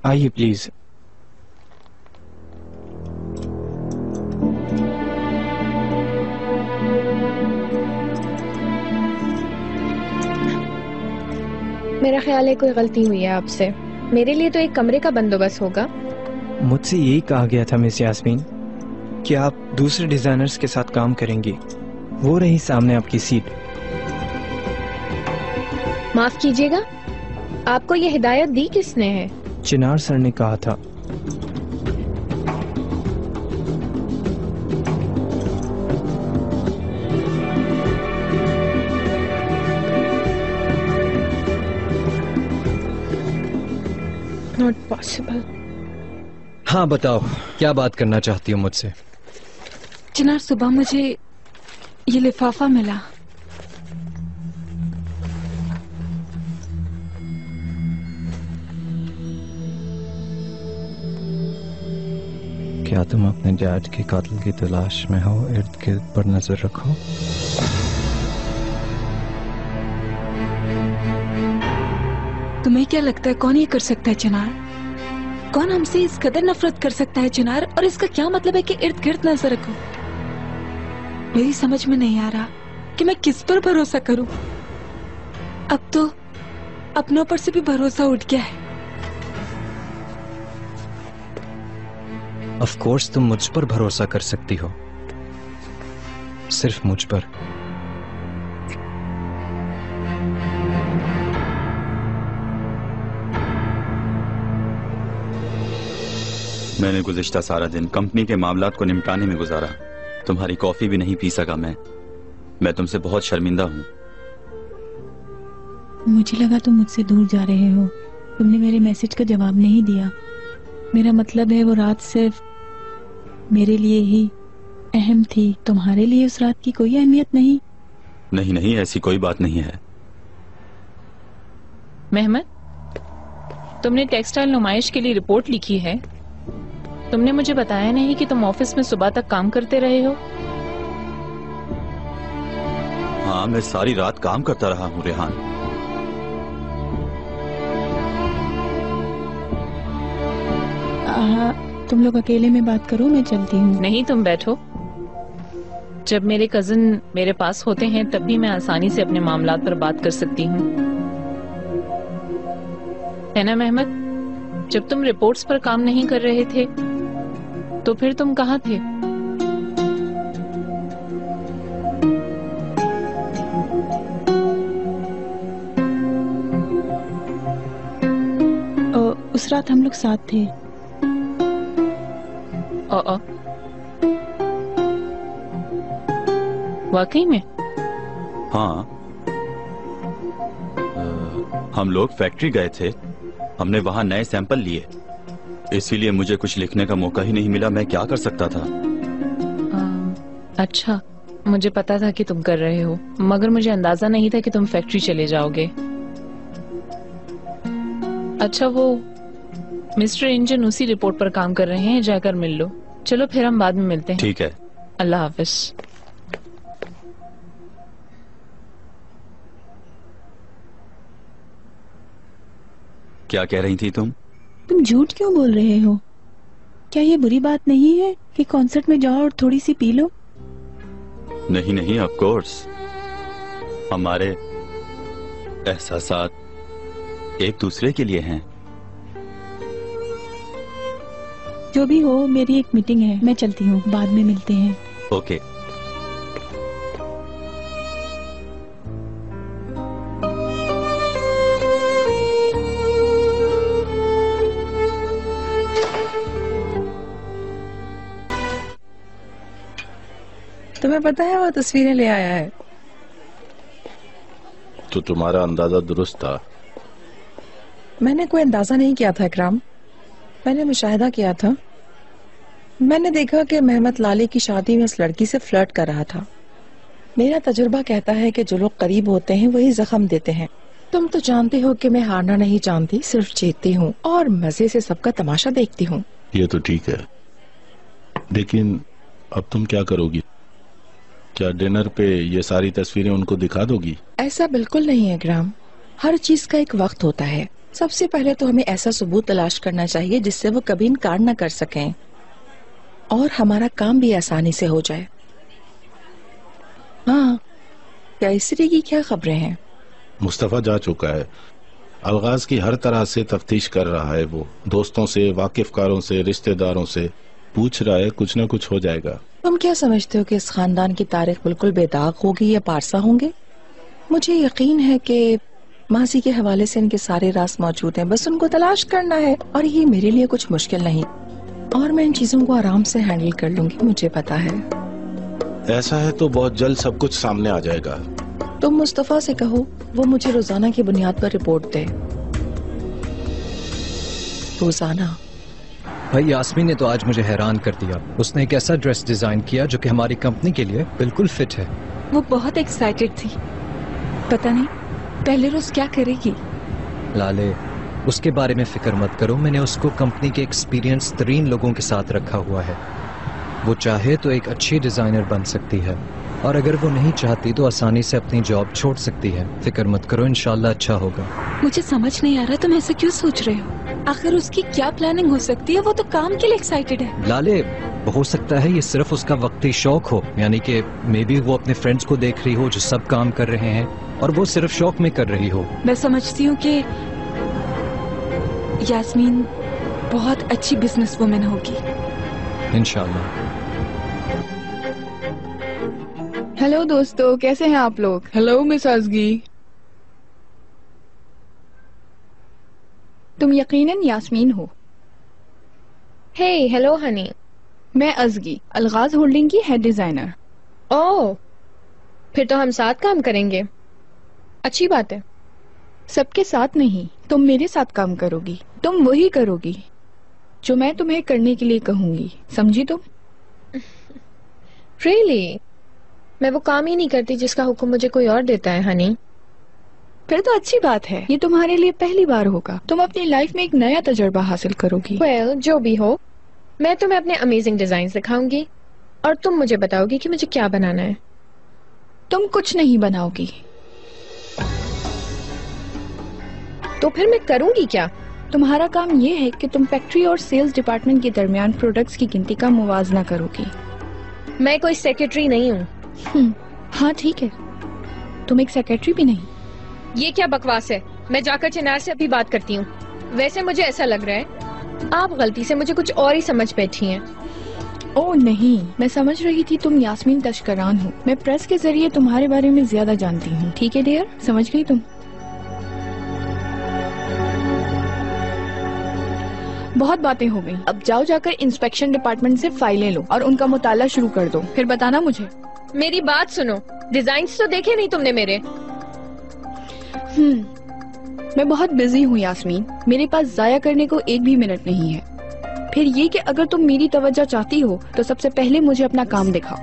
आइए प्लीज। मेरा ख्याल है कोई गलती हुई है आपसे। मेरे लिए तो एक कमरे का बंदोबस्त होगा। मुझसे यही कहा गया था मिस यास्मीन कि आप दूसरे डिजाइनर्स के साथ काम करेंगी। वो रही सामने आपकी सीट। माफ कीजिएगा, आपको ये हिदायत दी किसने है? चिनार सर ने कहा था। Not possible. हाँ बताओ, क्या बात करना चाहती हो मुझसे? चिनार, सुबह मुझे ये लिफाफा मिला। क्या तुम अपने डैड के कातिल की तलाश में हो? इर्द गिर्द पर नजर रखो। तुम्हें क्या लगता है कौन ये कर सकता है चिनार? कौन हमसे इस कदर नफरत कर सकता है चिनार? और इसका क्या मतलब है कि इर्द गिर्द नजर रखो? मेरी समझ में नहीं आ रहा कि मैं किस पर भरोसा करूं। अब तो अपनों पर से भी भरोसा उठ गया है। ऑफ कोर्स तुम मुझ पर भरोसा कर सकती हो, सिर्फ मुझ पर। मैंने गुज़िश्ता सारा दिन कंपनी के मामलात को निपटाने में गुजारा। तुम्हारी कॉफी भी नहीं पी सका मैं तुमसे बहुत शर्मिंदा हूँ। मुझे लगा तुम मुझसे दूर जा रहे हो। तुमने मेरे मैसेज का जवाब नहीं दिया। मेरा मतलब है वो रात सिर्फ मेरे लिए ही अहम थी, तुम्हारे लिए उस रात की कोई अहमियत नहीं। नहीं नहीं, ऐसी कोई बात नहीं है। मेहमद, तुमने टेक्सटाइल नुमाइश के लिए रिपोर्ट लिखी है। तुमने मुझे बताया नहीं कि तुम ऑफिस में सुबह तक काम करते रहे हो। हाँ, मैं सारी रात काम करता रहा हूँ रेहान। तुम लोग अकेले में बात करो, मैं चलती हूँ। नहीं, तुम बैठो। जब मेरे कजिन मेरे पास होते हैं तब भी मैं आसानी से अपने मामलात पर बात कर सकती हूँ, है ना मेहमद? जब तुम रिपोर्ट्स पर काम नहीं कर रहे थे तो फिर तुम कहाँ थे? उस रात हम लोग साथ थे। वाकई में? हाँ, हम लोग फैक्ट्री गए थे। हमने वहां नए सैंपल लिए, इसीलिए मुझे कुछ लिखने का मौका ही नहीं मिला। मैं क्या कर सकता था? अच्छा, मुझे पता था कि तुम कर रहे हो, मगर मुझे अंदाजा नहीं था कि तुम फैक्ट्री चले जाओगे। अच्छा, वो मिस्टर इंजन उसी रिपोर्ट पर काम कर रहे हैं, जाकर मिल लो। चलो फिर हम बाद में मिलते हैं। ठीक है। अल्लाह हाफिज। क्या कह रही थी तुम? तुम झूठ क्यों बोल रहे हो? क्या ये बुरी बात नहीं है कि कॉन्सर्ट में जाओ और थोड़ी सी पी लो? नहीं नहीं, ऑफ कोर्स। हमारे एहसासात एक दूसरे के लिए हैं। जो भी हो, मेरी एक मीटिंग है, मैं चलती हूँ, बाद में मिलते हैं। ओके। तुम्हें पता है वो तस्वीरें ले आया है। तो तुम्हारा अंदाजा दुरुस्त था। मैंने कोई अंदाजा नहीं किया था इकराम, मैंने मुशाहिदा किया था। मैंने देखा कि मेहमद लाले की शादी में उस लड़की से फ्लर्ट कर रहा था। मेरा तजुर्बा कहता है कि जो लोग करीब होते हैं वही जख्म देते हैं। तुम तो जानते हो कि मैं हारना नहीं जानती, सिर्फ जीतती हूँ और मजे से सबका तमाशा देखती हूँ। ये तो ठीक है, लेकिन अब तुम क्या करोगी? क्या डिनर पे ये सारी तस्वीरें उनको दिखा दोगी? ऐसा बिल्कुल नहीं है ग्राम, हर चीज का एक वक्त होता है। सबसे पहले तो हमें ऐसा सबूत तलाश करना चाहिए जिससे वो कभी इनकार न कर सकें और हमारा काम भी आसानी से हो जाए। हाँ, कैसरी की क्या खबरें हैं? मुस्तफा जा चुका है। अलगाज की हर तरह से तफ्तीश कर रहा है। वो दोस्तों से, वाकिफकारों से, रिश्तेदारों से पूछ रहा है। कुछ न कुछ हो जाएगा। तुम क्या समझते हो कि इस खानदान की तारीख बिल्कुल बेदाग होगी या पारसा होंगे? मुझे यकीन है कि मासी के हवाले से इनके सारे राज मौजूद हैं, बस उनको तलाश करना है और ये मेरे लिए कुछ मुश्किल नहीं और मैं इन चीजों को आराम से हैंडल कर लूंगी, मुझे पता है। ऐसा है तो बहुत जल्द सब कुछ सामने आ जाएगा। तुम मुस्तफा से कहो वो मुझे रोजाना की बुनियाद पर रिपोर्ट दे। रोजाना? भाई यास्मीन ने तो आज मुझे हैरान कर दिया। उसने एक ऐसा ड्रेस डिजाइन किया जो कि हमारी कंपनी के लिए बिल्कुल फिट है। वो बहुत एक्साइटेड थी। पता नहीं पहले रोज क्या करेगी। लाले, उसके बारे में फिक्र मत करो। मैंने उसको कंपनी के एक्सपीरियंस तरीन लोगों के साथ रखा हुआ है। वो चाहे तो एक अच्छी डिजाइनर बन सकती है और अगर वो नहीं चाहती तो आसानी से अपनी जॉब छोड़ सकती है। फिक्र मत करो, इंशाल्लाह अच्छा होगा। मुझे समझ नहीं आ रहा तुम ऐसे क्यों सोच रहे हो। आखिर उसकी क्या प्लानिंग हो सकती है? वो तो काम के लिए एक्साइटेड है। लाले, हो सकता है ये सिर्फ उसका वक्ती शौक हो, यानी कि मे बी वो अपने फ्रेंड्स को देख रही हो जो सब काम कर रहे हैं और वो सिर्फ शौक में कर रही हो। मैं समझती हूँ कि यास्मीन बहुत अच्छी बिजनेस वुमेन होगी। इंशाल्लाह। हेलो दोस्तों, कैसे हैं आप लोग? Hello miss Azhagi. तुम यकीनन यास्मीन हो। Hey, hello honey. मैं अज़गी, अलगाज होल्डिंग की हेड डिजाइनर। ओह, फिर तो हम साथ काम करेंगे। अच्छी बात है। सबके साथ नहीं, तुम मेरे साथ काम करोगी। तुम वही करोगी जो मैं तुम्हें करने के लिए कहूंगी, समझी तुम? रियली? मैं वो काम ही नहीं करती जिसका हुक्म मुझे कोई और देता है हनी। फिर तो अच्छी बात है। ये तुम्हारे लिए पहली बार होगा। तुम अपनी लाइफ में एक नया तजुर्बा हासिल करोगी। वेल, जो भी हो, मैं तुम्हें अपने अमेजिंग डिजाइन सिखाऊंगी और तुम मुझे बताओगी कि मुझे क्या बनाना है। तुम कुछ नहीं बनाओगी। तो फिर मैं करूंगी क्या? तुम्हारा काम ये है कि तुम फैक्ट्री और सेल्स डिपार्टमेंट के दरमियान प्रोडक्ट्स की गिनती का मुवाजना करोगी। मैं कोई सेक्रेटरी नहीं हूँ। हाँ ठीक है, तुम एक सेक्रेटरी भी नहीं। ये क्या बकवास है? मैं जाकर चिनार से अभी बात करती हूँ। वैसे मुझे ऐसा लग रहा है आप गलती से मुझे कुछ और ही समझ बैठी हैं। ओह नहीं, मैं समझ रही थी तुम यास्मीन तशकरान हो। मैं प्रेस के जरिए तुम्हारे बारे में ज्यादा जानती हूँ। ठीक है डियर, समझ गई तुम? बहुत बातें हो गई। अब जाओ जाकर इंस्पेक्शन डिपार्टमेंट से फाइलें लो और उनका मुताला शुरू कर दो। फिर बताना मुझे। मेरी बात सुनो, डिजाइन्स तो देखे नहीं तुमने मेरे? मैं बहुत बिजी हूँ यास्मीन, मेरे पास जाया करने को एक भी मिनट नहीं है। फिर ये कि अगर तुम मेरी तवज्जो चाहती हो तो सबसे पहले मुझे अपना काम दिखाओ।